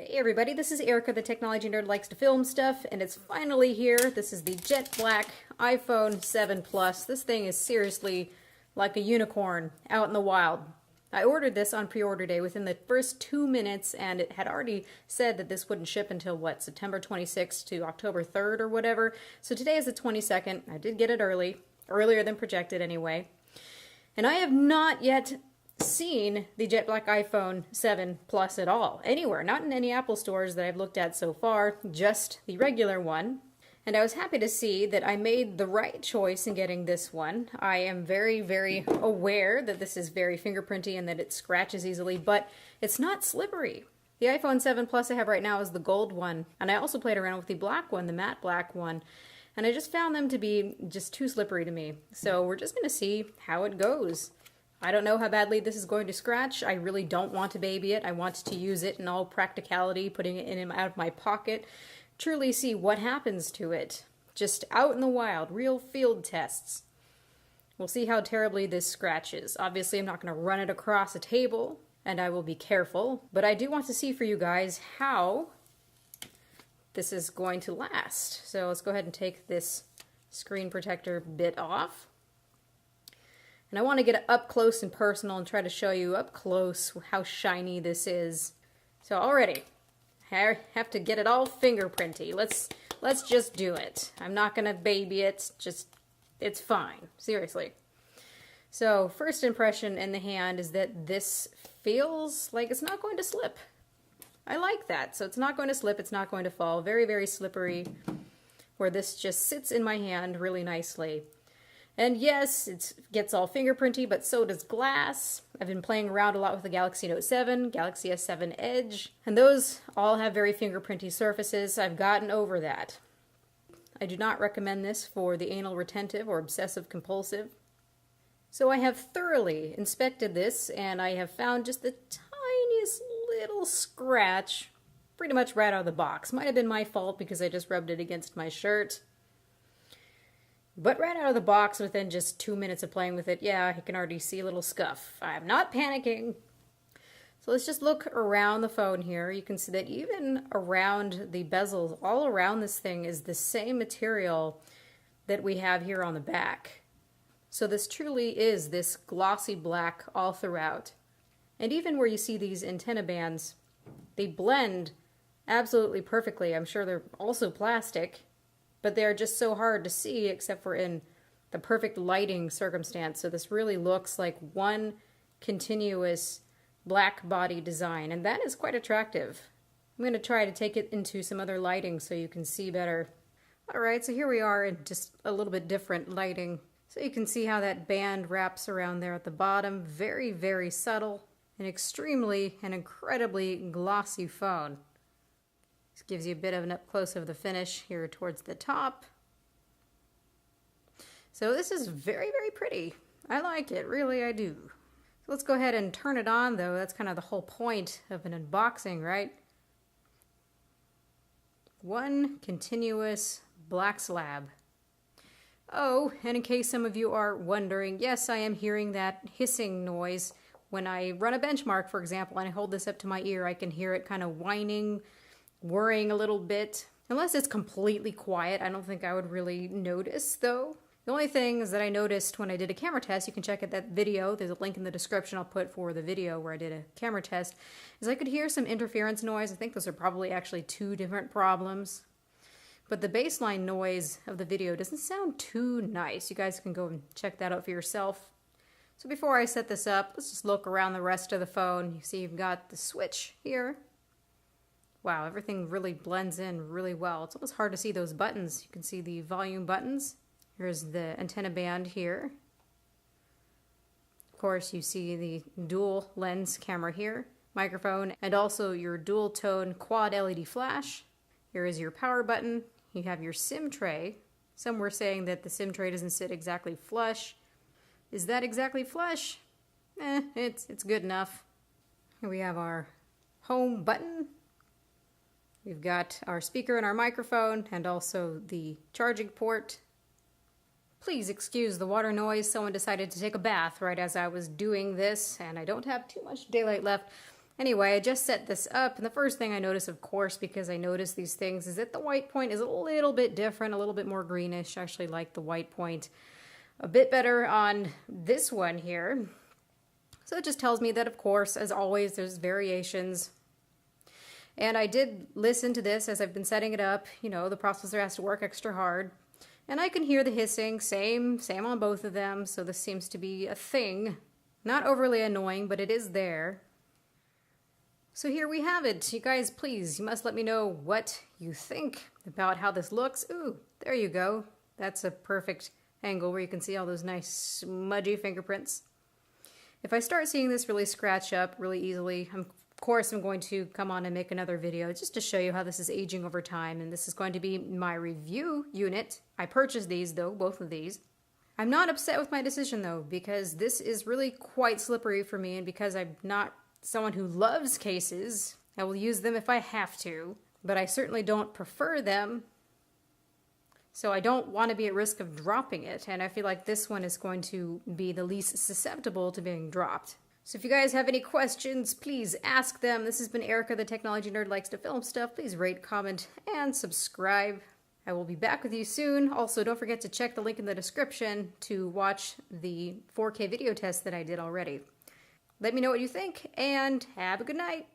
Hey everybody, this is Erica, the technology nerd likes to film stuff, and it's finally here. This is the jet black iPhone 7 Plus. This thing is seriously like a unicorn out in the wild. I ordered this on pre-order day within the first 2 minutes, and it had already said that this wouldn't ship until, what, September 26th to October 3rd or whatever. So today is the 22nd. I did get it earlier than projected anyway. And I have not yet seen the jet black iPhone 7 Plus at all, anywhere, not in any Apple stores that I've looked at so far, just the regular one. And I was happy to see that I made the right choice in getting this one. I am very, very aware that this is very fingerprinty and that it scratches easily, but it's not slippery. The iPhone 7 Plus I have right now is the gold one, and I also played around with the black one, the matte black one, and I just found them to be just too slippery to me. So we're just going to see how it goes. I don't know how badly this is going to scratch. I really don't want to baby it. I want to use it in all practicality, putting it in and out of my pocket, truly see what happens to it. Just out in the wild, real field tests. We'll see how terribly this scratches. Obviously, I'm not going to run it across a table, and I will be careful, but I do want to see for you guys how this is going to last. So let's go ahead and take this screen protector bit off. And I want to get up close and personal and try to show you up close how shiny this is. So already, I have to get it all fingerprinty. Let's just do it. I'm not going to baby it. It's fine. Seriously. So first impression in the hand is that this feels like it's not going to slip. I like that. So it's not going to slip. It's not going to fall. Very, very slippery, where this just sits in my hand really nicely. And yes, it gets all fingerprinty, but so does glass. I've been playing around a lot with the Galaxy Note 7, Galaxy S7 Edge, and those all have very fingerprinty surfaces. I've gotten over that. I do not recommend this for the anal retentive or obsessive compulsive. So I have thoroughly inspected this, and I have found just the tiniest little scratch pretty much right out of the box. Might have been my fault because I just rubbed it against my shirt. But right out of the box, within just 2 minutes of playing with it, yeah, you can already see a little scuff. I'm not panicking. So let's just look around the phone here. You can see that even around the bezels, all around this thing is the same material that we have here on the back. So this truly is this glossy black all throughout. And even where you see these antenna bands, they blend absolutely perfectly. I'm sure they're also plastic, but they're just so hard to see except for in the perfect lighting circumstance. So this really looks like one continuous black body design, and that is quite attractive. I'm going to try to take it into some other lighting so you can see better. Alright, so here we are in just a little bit different lighting. So you can see how that band wraps around there at the bottom. Very, very subtle. An extremely and incredibly glossy phone. This gives you a bit of an up-close of the finish here towards the top. So this is very, very pretty. I like it, really I do. So let's go ahead and turn it on though. That's kind of the whole point of an unboxing, right? One continuous black slab. Oh, and in case some of you are wondering, yes, I am hearing that hissing noise. When I run a benchmark, for example, and I hold this up to my ear, I can hear it kind of whining, whirring a little bit. Unless it's completely quiet, I don't think I would really notice though. The only things that I noticed when I did a camera test, you can check out that video, there's a link in the description I'll put for the video where I did a camera test, is I could hear some interference noise. I think those are probably actually two different problems. But the baseline noise of the video doesn't sound too nice. You guys can go and check that out for yourself. So before I set this up, let's just look around the rest of the phone. You see you've got the switch here. Wow, everything really blends in really well. It's almost hard to see those buttons. You can see the volume buttons. Here's the antenna band here. Of course, you see the dual lens camera here, microphone, and also your dual tone quad LED flash. Here is your power button. You have your SIM tray. Some were saying that the SIM tray doesn't sit exactly flush. Is that exactly flush? It's good enough. Here we have our home button. We've got our speaker and our microphone, and also the charging port. Please excuse the water noise. Someone decided to take a bath right as I was doing this, and I don't have too much daylight left. Anyway, I just set this up, and the first thing I notice, of course, because I notice these things, is that the white point is a little bit different, a little bit more greenish. I actually like the white point a bit better on this one here. So it just tells me that, of course, as always, there's variations. And I did listen to this as I've been setting it up. You know, the processor has to work extra hard. And I can hear the hissing, same on both of them, so this seems to be a thing. Not overly annoying, but it is there. So here we have it. You guys, please, you must let me know what you think about how this looks. Ooh, there you go. That's a perfect angle where you can see all those nice smudgy fingerprints. If I start seeing this really scratch up really easily, of course I'm going to come on and make another video just to show you how this is aging over time, and this is going to be my review unit. I purchased these though, both of these. I'm not upset with my decision though, because this is really quite slippery for me, and because I'm not someone who loves cases, I will use them if I have to, but I certainly don't prefer them. So I don't want to be at risk of dropping it, and I feel like this one is going to be the least susceptible to being dropped. So if you guys have any questions, please ask them. This has been Erica, the technology nerd likes to film stuff. Please rate, comment, and subscribe. I will be back with you soon. Also, don't forget to check the link in the description to watch the 4K video test that I did already. Let me know what you think, and have a good night.